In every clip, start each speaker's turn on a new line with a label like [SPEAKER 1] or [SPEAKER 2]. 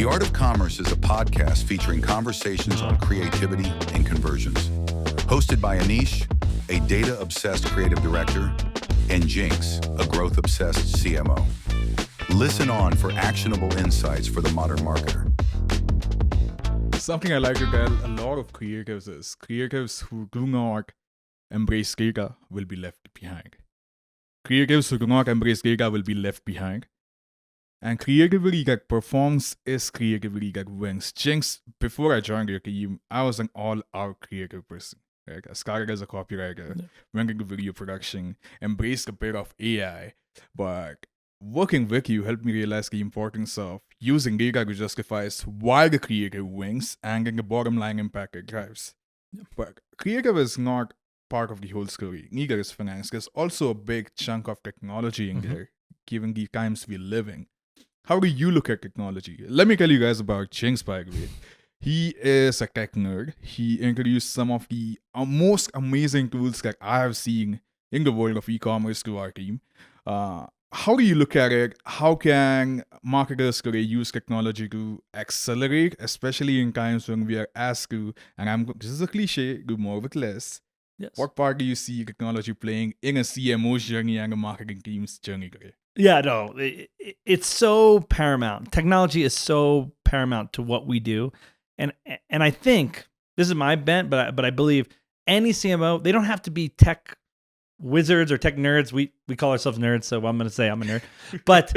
[SPEAKER 1] The Art of Commerce is a podcast featuring conversations on creativity and conversions. Hosted by Anish, a data-obsessed creative director, and Jinx, a growth-obsessed CMO. Listen on for actionable insights for the modern marketer.
[SPEAKER 2] Something I like to tell a lot of creatives is creatives who do not embrace data will be left behind. Creatives who do not embrace data will be left behind. And creativity that performs is creativity that wins. Jinx, before I joined your team, I was an all-out creative person. Like, I started as a copywriter, went into video production, embraced a bit of AI. But working with you helped me realize the importance of using data to justify why the creative wins and then the bottom line impact it drives. But creative is not part of the whole story. Neither is finance. There's also a big chunk of technology in there, given the times we live in. How do you look at technology? Let me tell you guys about Jinx, by the way. He is a tech nerd. He introduced some of the most amazing tools that I have seen in the world of e-commerce to our team. How do you look at it? How can marketers today use technology to accelerate, especially in times when we are asked to, and this is a cliche, do more with less.
[SPEAKER 3] Yes.
[SPEAKER 2] What part do you see technology playing in a CMO's journey and a marketing team's journey today?
[SPEAKER 3] Yeah, no, it's so paramount. Technology is so paramount to what we do. And I think, this is my bent, but I believe any CMO, they don't have to be tech wizards or tech nerds. We call ourselves nerds, so I'm going to say I'm a nerd. But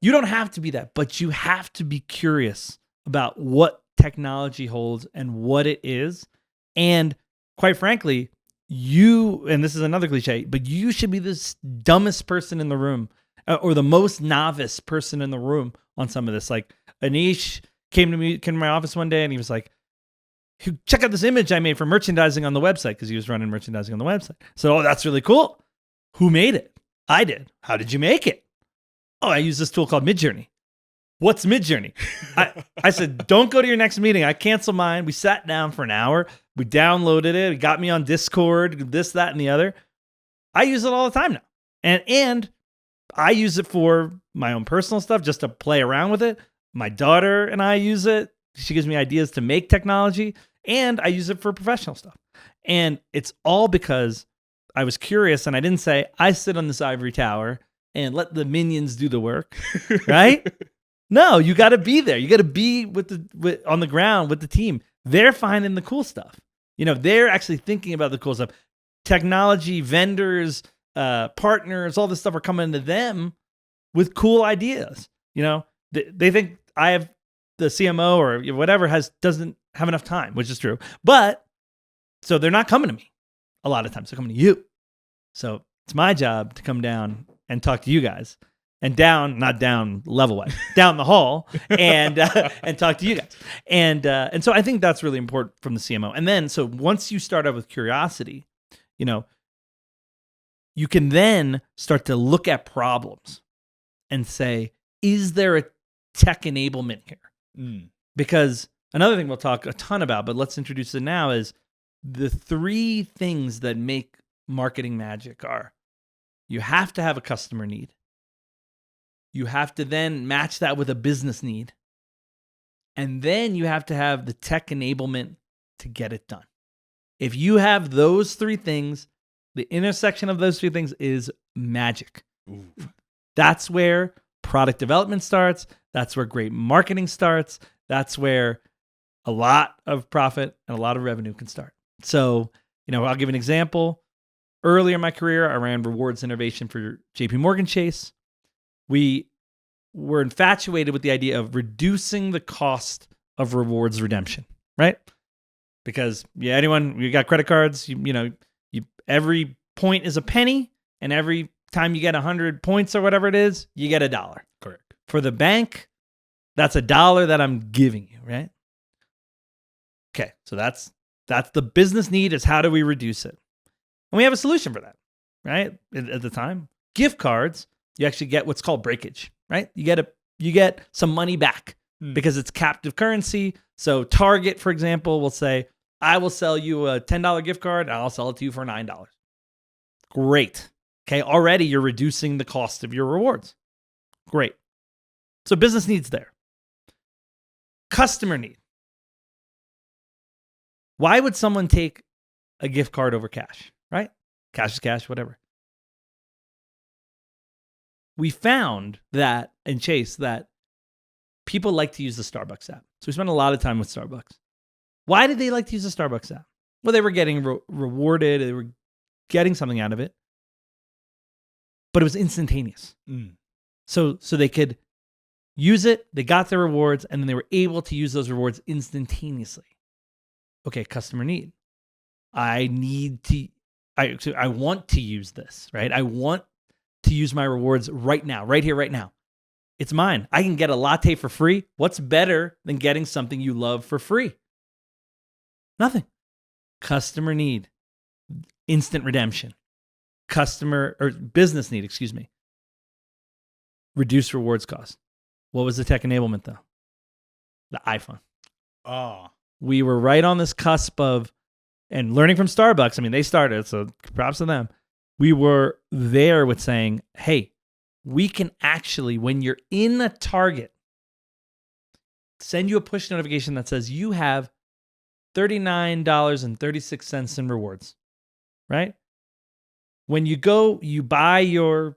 [SPEAKER 3] you don't have to be that. But you have to be curious about what technology holds and what it is. And quite frankly, and this is another cliche, but you should be the dumbest person in the room or the most novice person in the room on some of this. Like Anish came to my office one day and he was like, check out this image I made for merchandising on the website, because he was running merchandising on the website. So, that's really cool. Who made it? I did. How did you make it? Oh, I use this tool called Midjourney. What's Midjourney? I said, don't go to your next meeting. I canceled mine. We sat down for an hour. We downloaded it. It got me on Discord, this, that, and the other. I use it all the time now. And I use it for my own personal stuff, just to play around with it. My daughter and I use it. She gives me ideas to make technology, and I use it for professional stuff. And it's all because I was curious, and I didn't say, I sit on this ivory tower and let the minions do the work, right? No, you got to be there. You got to be on the ground with the team. They're finding the cool stuff. They're actually thinking about the cool stuff. Technology vendors, partners, all this stuff are coming to them with cool ideas. They think the CMO or whatever doesn't have enough time, which is true. But so they're not coming to me. A lot of times they're coming to you. So it's my job to come down and talk to you guys, and not down level wise, down the hall and talk to you guys. And so I think that's really important from the CMO. And then, so once you start out with curiosity, you can then start to look at problems and say, is there a tech enablement here? Because another thing we'll talk a ton about, but let's introduce it now, is the 3 things that make marketing magic are: you have to have a customer need. You have to then match that with a business need. And then you have to have the tech enablement to get it done. If you have those 3 things, the intersection of those 3 things is magic.
[SPEAKER 2] Ooh.
[SPEAKER 3] That's where product development starts. That's where great marketing starts. That's where a lot of profit and a lot of revenue can start. So, I'll give an example. Earlier in my career, I ran rewards innovation for JP Morgan Chase. We were infatuated with the idea of reducing the cost of rewards redemption, right? Because you got credit cards, every point is a penny, and every time you get 100 points or whatever it is, you get $1.
[SPEAKER 2] Correct.
[SPEAKER 3] For the bank, that's $1 that I'm giving you, right? Okay, so that's the business need, is how do we reduce it? And we have a solution for that, right? At the time, gift cards, you actually get what's called breakage, right? You get some money back because it's captive currency. So Target, for example, will say, I will sell you a $10 gift card, and I'll sell it to you for $9. Great. Okay, already you're reducing the cost of your rewards. Great. So business needs there. Customer need. Why would someone take a gift card over cash, right? Cash is cash, whatever. We found that in Chase that people like to use the Starbucks app. So we spent a lot of time with Starbucks. Why did they like to use the Starbucks app? Well, they were getting rewarded. They were getting something out of it. But it was instantaneous. So they could use it, they got their rewards, and then they were able to use those rewards instantaneously. Okay, customer need. I want to use this, right? I want to use my rewards right now, right here, right now. It's mine. I can get a latte for free. What's better than getting something you love for free? Nothing. Customer need. Instant redemption. Business need, excuse me. Reduce rewards cost. What was the tech enablement though? The iPhone.
[SPEAKER 2] Oh.
[SPEAKER 3] We were right on this cusp of, and learning from Starbucks, I mean, they started, so props to them. We were there with saying, hey, we can actually, when you're in a Target, send you a push notification that says you have $39.36 in rewards, right? When you go, you buy your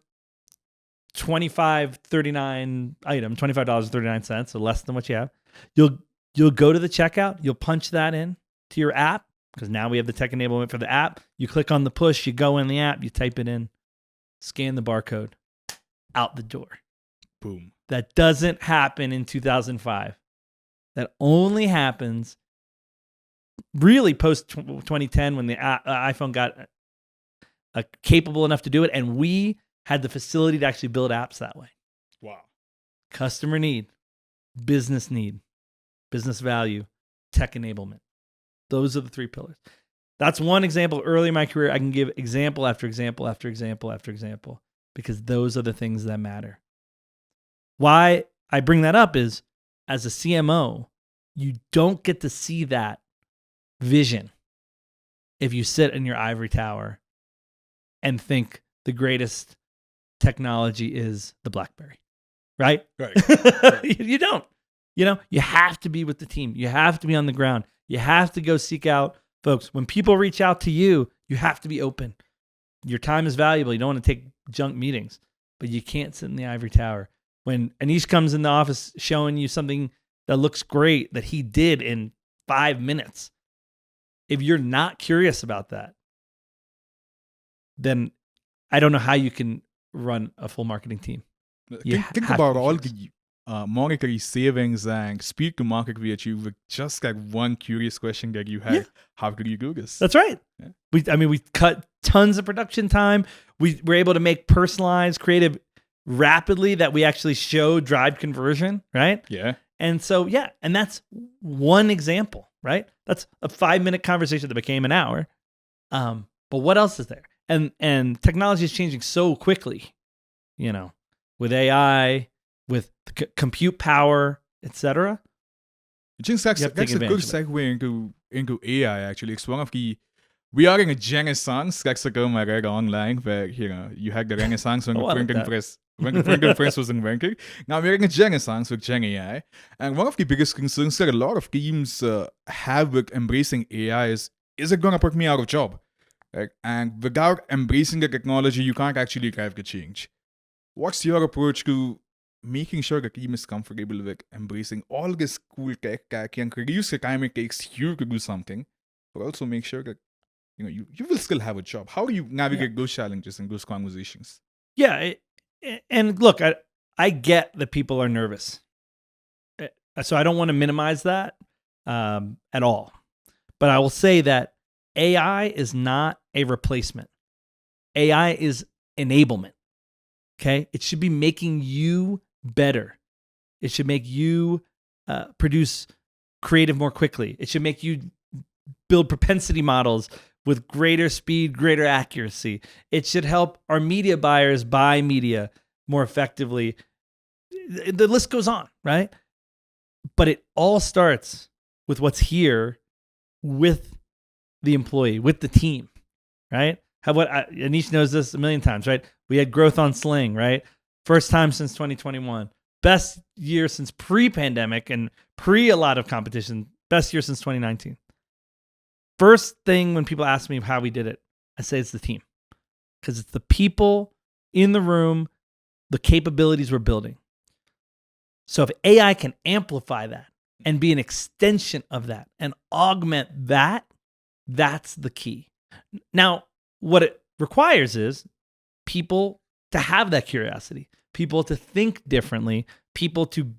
[SPEAKER 3] $25.39 item, $25.39, so less than what you have. You'll go to the checkout, you'll punch that in to your app, because now we have the tech enablement for the app. You click on the push, you go in the app, you type it in, scan the barcode, out the door.
[SPEAKER 2] Boom.
[SPEAKER 3] That doesn't happen in 2005. That only happens really post 2010 when the iPhone got capable enough to do it, and we had the facility to actually build apps that way.
[SPEAKER 2] Wow.
[SPEAKER 3] Customer need, business value, tech enablement. Those are the three pillars. That's one example. Early in my career, I can give example after example after example after example, because those are the things that matter. Why I bring that up is, as a CMO, you don't get to see that vision if you sit in your ivory tower and think the greatest technology is the BlackBerry, right?
[SPEAKER 2] Right.
[SPEAKER 3] You don't. You have to be with the team. You have to be on the ground. You have to go seek out folks. When people reach out to you, you have to be open. Your time is valuable. You don't want to take junk meetings, but you can't sit in the ivory tower. When Anish comes in the office showing you something that looks great that he did in 5 minutes, if you're not curious about that, then I don't know how you can run a full marketing team.
[SPEAKER 2] Think about all the monetary savings and speed to market we achieve with just like one curious question that you had. Yeah. How could you do this?
[SPEAKER 3] That's right. Yeah. We cut tons of production time. We were able to make personalized, creative rapidly that we actually show drive conversion, right?
[SPEAKER 2] Yeah.
[SPEAKER 3] And so, and that's one example, right? That's a 5-minute conversation that became an hour. But what else is there? And technology is changing so quickly, with AI, with compute power, etc.
[SPEAKER 2] Jinx, that's a good segue into AI, actually. It's one of the... We are in a renaissance, that's a term I read online, where, you had the renaissance when the printing press... When the printing press was invented. Now we're in a renaissance with Gen AI. And one of the biggest concerns that a lot of teams have with embracing AI is it going to put me out of job? Right? And without embracing the technology, you can't actually drive the change. What's your approach to making sure the team is comfortable with embracing all this cool tech that can reduce the time it takes you to do something, but also make sure that you will still have a job? How do you navigate those challenges and those conversations?
[SPEAKER 3] Yeah, and look, I get that people are nervous, so I don't want to minimize that at all. But I will say that AI is not a replacement. AI is enablement. Okay? It should be making you better. It should make you produce creative more quickly. It should make you build propensity models with greater speed, greater accuracy. It should help our media buyers buy media more effectively. The list goes on, right? But it all starts with what's here with the employee, with the team, right? Anish knows this a million times, right? We had growth on Sling, right? First time since 2021. best year since pre-pandemic and pre a lot of competition, best year since 2019. First thing when people ask me how we did it, I say it's the team. Because it's the people in the room, the capabilities we're building. So if AI can amplify that and be an extension of that and augment that, that's the key. Now, what it requires is people to have that curiosity, people to think differently, people to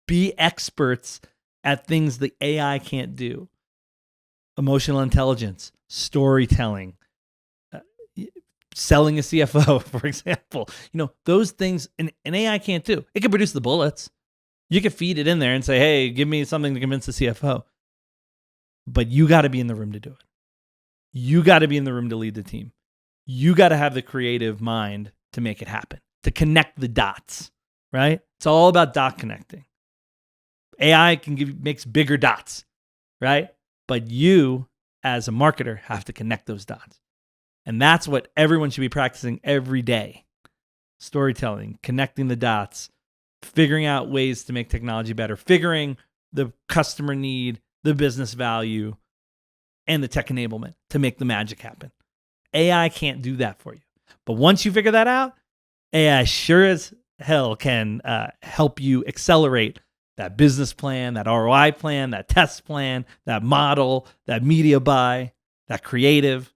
[SPEAKER 3] be experts at things the AI can't do. Emotional intelligence, storytelling, selling a CFO, for example. Those things an AI can't do. It can produce the bullets. You can feed it in there and say, hey, give me something to convince the CFO. But you got to be in the room to do it. You got to be in the room to lead the team. You got to have the creative mind to make it happen, to connect the dots, right? It's all about dot connecting. AI makes bigger dots, right? But you, as a marketer, have to connect those dots. And that's what everyone should be practicing every day. Storytelling, connecting the dots, figuring out ways to make technology better, figuring the customer need, the business value, and the tech enablement to make the magic happen. AI can't do that for you. But once you figure that out, AI sure as hell can help you accelerate that business plan, that ROI plan, that test plan, that model, that media buy, that creative.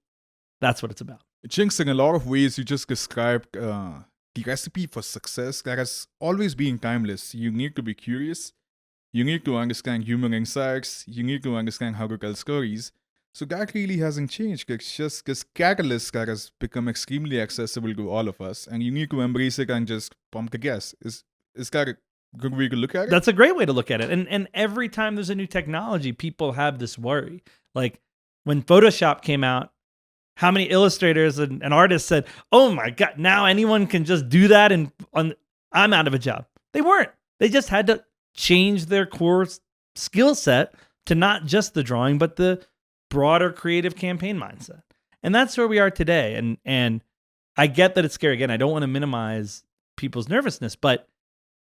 [SPEAKER 3] That's what it's about.
[SPEAKER 2] Jinx, in a lot of ways, you just described the recipe for success that has always been timeless. You need to be curious. You need to understand human insights. You need to understand how to tell stories. So that really hasn't changed. It's just this catalyst that has become extremely accessible to all of us. And you need to embrace it and just pump the gas. Is that a good way to look at it?
[SPEAKER 3] That's a great way to look at it. And every time there's a new technology, people have this worry. Like when Photoshop came out, how many illustrators and artists said, oh my God, now anyone can just do that and I'm out of a job. They weren't. They just had to change their core skill set to not just the drawing, but the broader creative campaign mindset. And that's where we are today. And I get that it's scary. Again, I don't want to minimize people's nervousness, but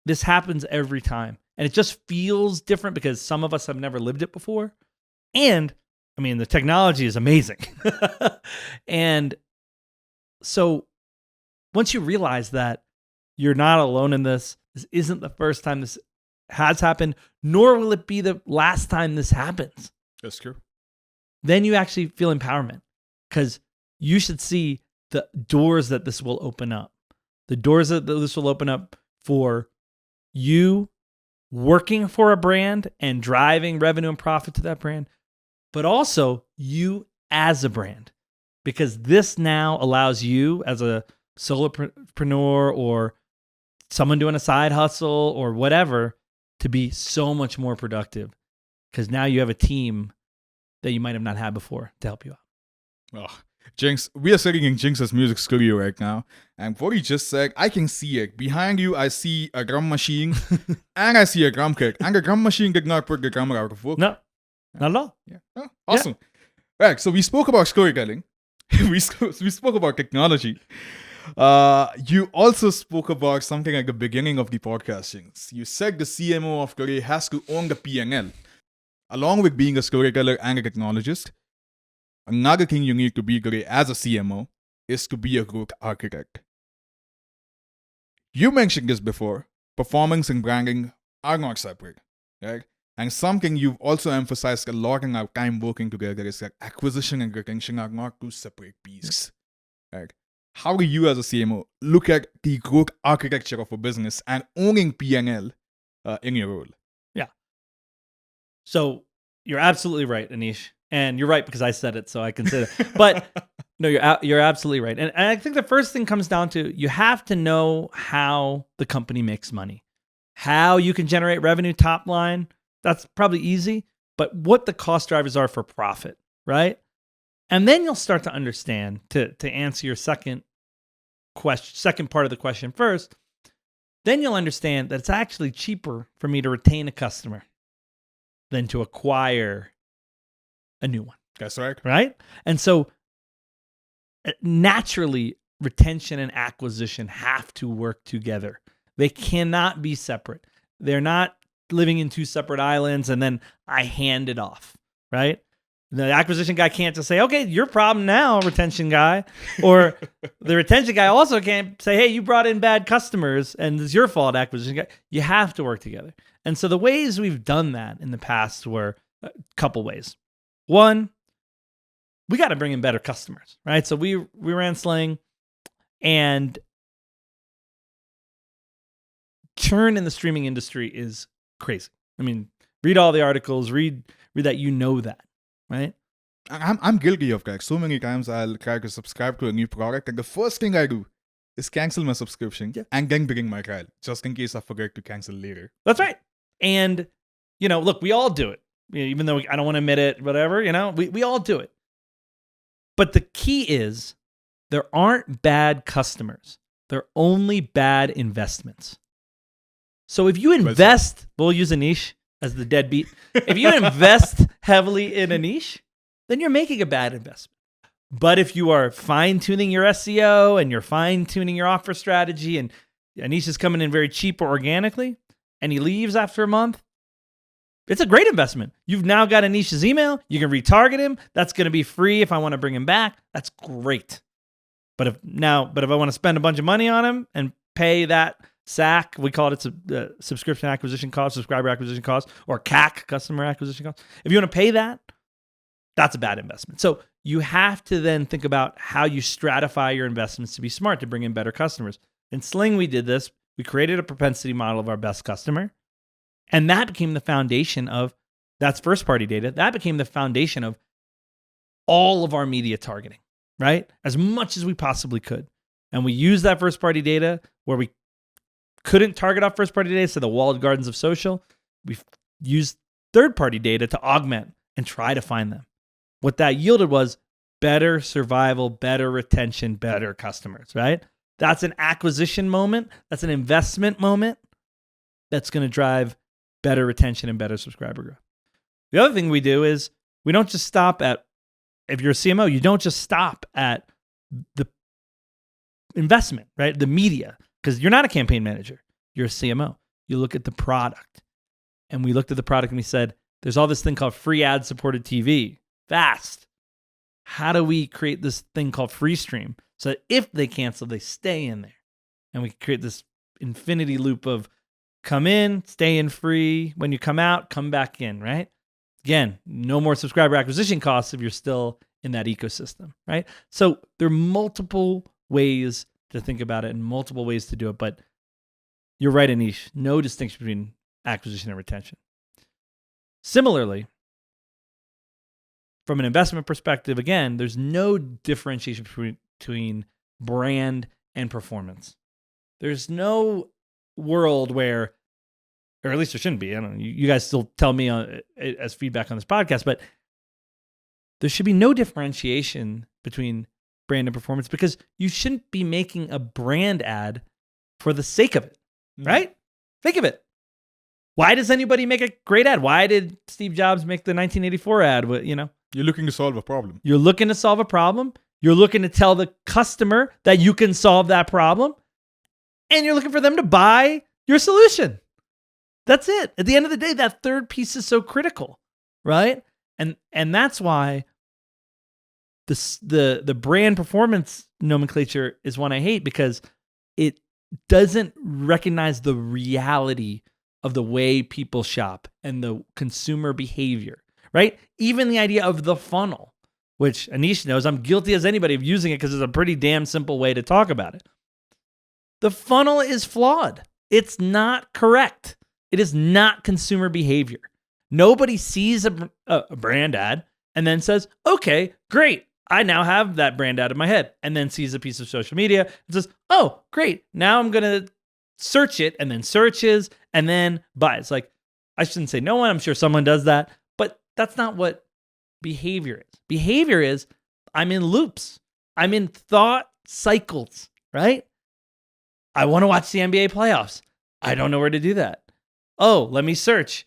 [SPEAKER 3] this happens every time. And it just feels different because some of us have never lived it before. And I mean, the technology is amazing. And so once you realize that you're not alone in this isn't the first time this has happened, nor will it be the last time this happens.
[SPEAKER 2] That's true.
[SPEAKER 3] Then you actually feel empowerment because you should see the doors that this will open up. The doors that this will open up for you working for a brand and driving revenue and profit to that brand, but also you as a brand, because this now allows you as a solopreneur or someone doing a side hustle or whatever to be so much more productive because now you have a team that you might have not had before to help you out.
[SPEAKER 2] Oh, Jinx, we are sitting in Jinx's music studio right now. And what he just said, I can see it. Behind you, I see a drum machine and I see a drum kit. And the drum machine did not put the drummer out of work.
[SPEAKER 3] No, not at all.
[SPEAKER 2] Yeah. Oh, awesome. Yeah. Right, so we spoke about storytelling. we spoke about technology. You also spoke about something at the beginning of the podcast, Jinx. You said the CMO of today has to own the P&L. Along with being a storyteller and a technologist, another thing you need to be today as a CMO is to be a growth architect. You mentioned this before. Performance and branding are not separate, right? And something you've also emphasized a lot in our time working together is that acquisition and retention are not two separate pieces, right? How do you as a CMO look at the growth architecture of a business and owning P&L in your role?
[SPEAKER 3] Yeah. So you're absolutely right, Anish. And you're right because I said it, so I can say that. But no, you're absolutely right. And I think the first thing comes down to you have to know how the company makes money, how you can generate revenue top line. That's probably easy, but what the cost drivers are for profit, right? And then you'll start to understand, to answer your second part of the question first, then you'll understand that it's actually cheaper for me to retain a customer than to acquire a new one.
[SPEAKER 2] That's right.
[SPEAKER 3] Right? And so naturally, retention and acquisition have to work together. They cannot be separate. They're not living in two separate islands and then I hand it off, right? The acquisition guy can't just say, okay, your problem now, retention guy. Or the retention guy also can't say, hey, you brought in bad customers and it's your fault, acquisition guy. You have to work together. And so the ways we've done that in the past were a couple ways. One, we got to bring in better customers, right? So we ran Sling, and churn in the streaming industry is crazy. I mean, read all the articles, read that, that, right?
[SPEAKER 2] I'm guilty of that. So many times I'll try to subscribe to a new product, and the first thing I do is cancel my subscription and then begin my trial, just in case I forget to cancel later.
[SPEAKER 3] That's right. And, look, we all do it. Even though I don't want to admit it, whatever, we all do it. But the key is there aren't bad customers. They're only bad investments. So if you invest, we'll use Anish as the deadbeat. If you invest heavily in Anish, then you're making a bad investment. But if you are fine-tuning your SEO and you're fine-tuning your offer strategy, and Anish is coming in very cheap or organically, and he leaves after a month, it's a great investment. You've now got Anish's email. You can retarget him. That's going to be free if I want to bring him back. That's great. But if I want to spend a bunch of money on him and pay that SAC, we call it subscription acquisition cost, subscriber acquisition cost, or CAC, customer acquisition cost. If you want to pay that, that's a bad investment. So you have to then think about how you stratify your investments to be smart to bring in better customers. In Sling, we did this. We created a propensity model of our best customer. And that became the foundation of, that's first-party data. That became the foundation of all of our media targeting, right? As much as we possibly could. And we used that first-party data where we couldn't target off first-party data, so the walled gardens of social. We used third-party data to augment and try to find them. What that yielded was better survival, better retention, better customers, right? That's an acquisition moment. That's an investment moment that's going to drive better retention and better subscriber growth. The other thing we do is we don't just stop at, if you're a CMO, you don't just stop at the investment, right? The media, because you're not a campaign manager. You're a CMO. You look at the product. And we looked at the product and we said, there's all this thing called free ad-supported TV. Fast. How do we create this thing called free stream so that if they cancel, they stay in there? And we create this infinity loop of come in, stay in free. When you come out, come back in, right? Again, no more subscriber acquisition costs if you're still in that ecosystem, right? So there are multiple ways to think about it and multiple ways to do it. But you're right, Anish. No distinction between acquisition and retention. Similarly, from an investment perspective, again, there's no differentiation between brand and performance. There's no world where, or at least there shouldn't be. I don't know. You guys still tell me as feedback on this podcast, but there should be no differentiation between brand and performance because you shouldn't be making a brand ad for the sake of it, right? Think of it. Why does anybody make a great ad? Why did Steve Jobs make the 1984 ad?
[SPEAKER 2] You're looking to solve a problem.
[SPEAKER 3] You're looking to solve a problem. You're looking to tell the customer that you can solve that problem. And you're looking for them to buy your solution. That's it. At the end of the day, that third piece is so critical, right? And that's why the brand performance nomenclature is one I hate because it doesn't recognize the reality of the way people shop and the consumer behavior, right? Even the idea of the funnel, which Anish knows I'm guilty as anybody of using it because it's a pretty damn simple way to talk about it. The funnel is flawed. It's not correct. It is not consumer behavior. Nobody sees a brand ad and then says, okay, great. I now have that brand ad in my head, and then sees a piece of social media and says, oh, great. Now I'm going to search it, and then searches and then buys. Like, I shouldn't say no one. I'm sure someone does that, but that's not what behavior is. Behavior is I'm in loops. I'm in thought cycles, right? I want to watch the NBA playoffs. I don't know where to do that. Oh, let me search.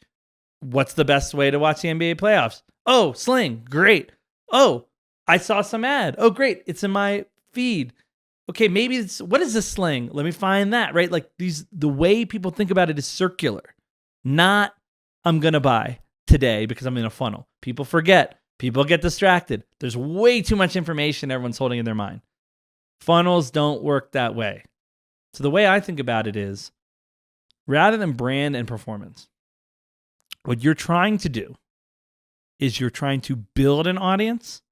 [SPEAKER 3] What's the best way to watch the NBA playoffs? Oh, Sling. Great. Oh, I saw some ad. Oh, great. It's in my feed. okay, maybe it's, what is this slang? Let me find that, right? Like the way people think about it is circular, not I'm going to buy today because I'm in a funnel. People forget. People get distracted. There's way too much information everyone's holding in their mind. Funnels don't work that way. So the way I think about it is, rather than brand and performance, what you're trying to do is you're trying to build an audience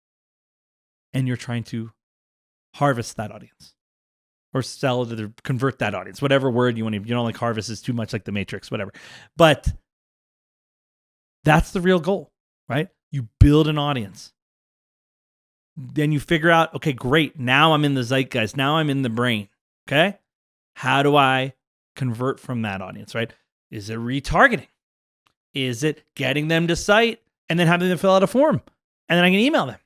[SPEAKER 3] and you're trying to harvest that audience or sell to convert that audience, whatever word you want to, you don't like harvest is too much like the Matrix, whatever. But that's the real goal, right? You build an audience. Then you figure out, okay, great. Now I'm in the zeitgeist. Now I'm in the brain. Okay. How do I convert from that audience, right? Is it retargeting? Is it getting them to site and then having them fill out a form and then I can email them?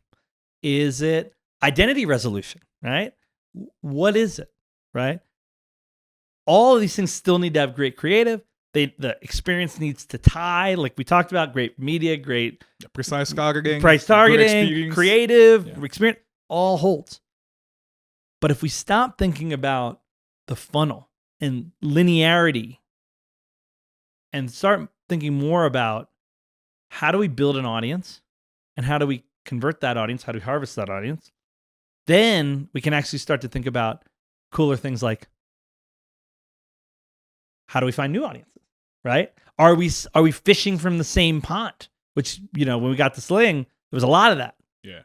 [SPEAKER 3] Is it identity resolution, right? What is it, right? All of these things still need to have great creative. The experience needs to tie, like we talked about, great media, great
[SPEAKER 2] precise targeting,
[SPEAKER 3] price targeting, creative, experience, all holds. But if we stop thinking about the funnel and linearity and start thinking more about how do we build an audience and how do we convert that audience, how do we harvest that audience, then we can actually start to think about cooler things like, how do we find new audiences, right? Are we fishing from the same pond? Which, when we got to Sling, there was a lot of that.
[SPEAKER 2] Yeah.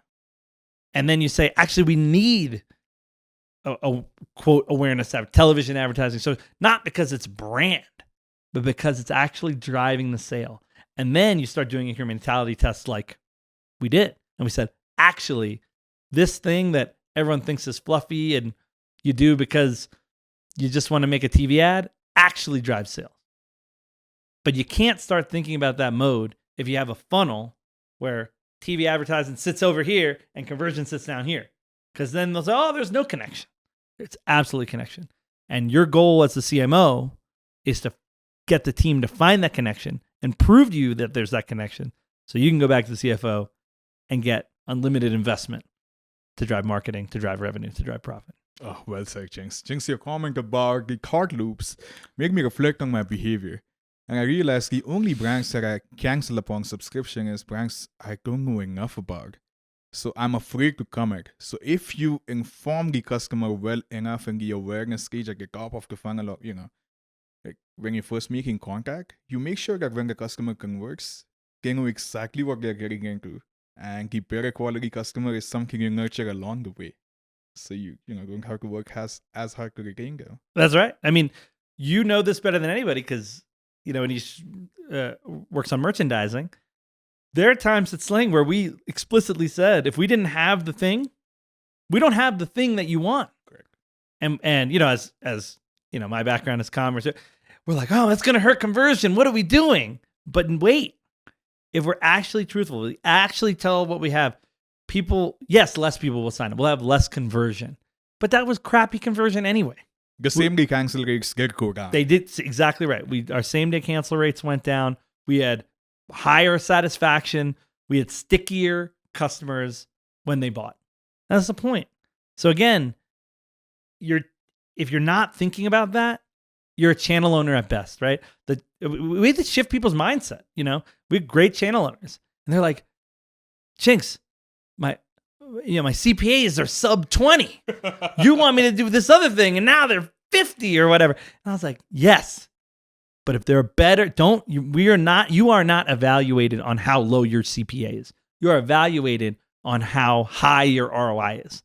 [SPEAKER 3] And then you say, actually, we need a quote awareness television advertising. So not because it's brand, but because it's actually driving the sale. And then you start doing incrementality tests like we did. And we said, actually, this thing that everyone thinks is fluffy and you do because you just want to make a TV ad actually drives sales. But you can't start thinking about that mode if you have a funnel where TV advertising sits over here and conversion sits down here. Because then they'll say, oh, there's no connection. It's absolutely connection. And your goal as the CMO is to get the team to find that connection and prove to you that there's that connection so you can go back to the CFO and get unlimited investment to drive marketing, to drive revenue, to drive profit.
[SPEAKER 2] Oh, well said, Jinx. Jinx, your comment about the cart loops make me reflect on my behavior. And I realized the only brands that I cancel upon subscription is brands I don't know enough about. So I'm afraid to commit. So if you inform the customer well enough in the awareness stage at the top of the funnel, like when you're first making contact, you make sure that when the customer converts, they know exactly what they're getting into. And the better quality customer is something you nurture along the way. So you don't have to work as hard to regain them.
[SPEAKER 3] That's right. I mean, you know this better than anybody because, when he works on merchandising, there are times at Sling where we explicitly said, if we didn't have the thing, we don't have the thing that you want.
[SPEAKER 2] Correct.
[SPEAKER 3] And as my background is commerce, we're like, oh, that's going to hurt conversion. What are we doing? But wait, if we're actually truthful, we actually tell what we have, less people will sign up. We'll have less conversion. But that was crappy conversion anyway.
[SPEAKER 2] The same day cancel rates did go down.
[SPEAKER 3] They did, exactly right. Our same day cancel rates went down. We had higher satisfaction. We had stickier customers when they bought. That's the point. So again, if you're not thinking about that, you're a channel owner at best, right? We have to shift people's mindset. We have great channel owners, and they're like, Jinx, my CPAs are sub 20. You want me to do this other thing, and now they're 50 or whatever. And I was like, yes, but if they're better, you are not evaluated on how low your CPA is. You are evaluated on how high your ROI is.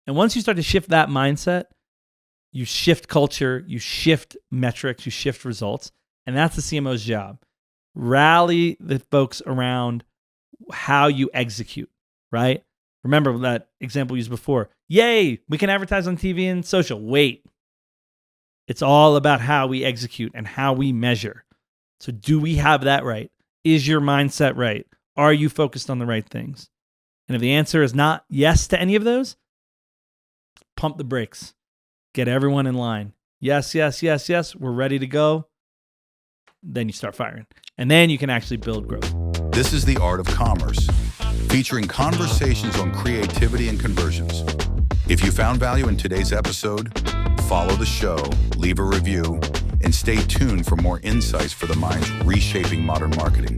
[SPEAKER 3] And once you start to shift that mindset, you shift culture, you shift metrics, you shift results. And that's the CMO's job. Rally the folks around how you execute, right? Remember that example used before. Yay, we can advertise on TV and social. Wait. It's all about how we execute and how we measure. So do we have that right? Is your mindset right? Are you focused on the right things? And if the answer is not yes to any of those, pump the brakes. Get everyone in line. Yes, yes, yes, yes. We're ready to go. Then you start firing. And then you can actually build growth.
[SPEAKER 1] This is The Art of Commerce, featuring conversations on creativity and conversions. If you found value in today's episode, follow the show, leave a review, and stay tuned for more insights for the minds reshaping modern marketing.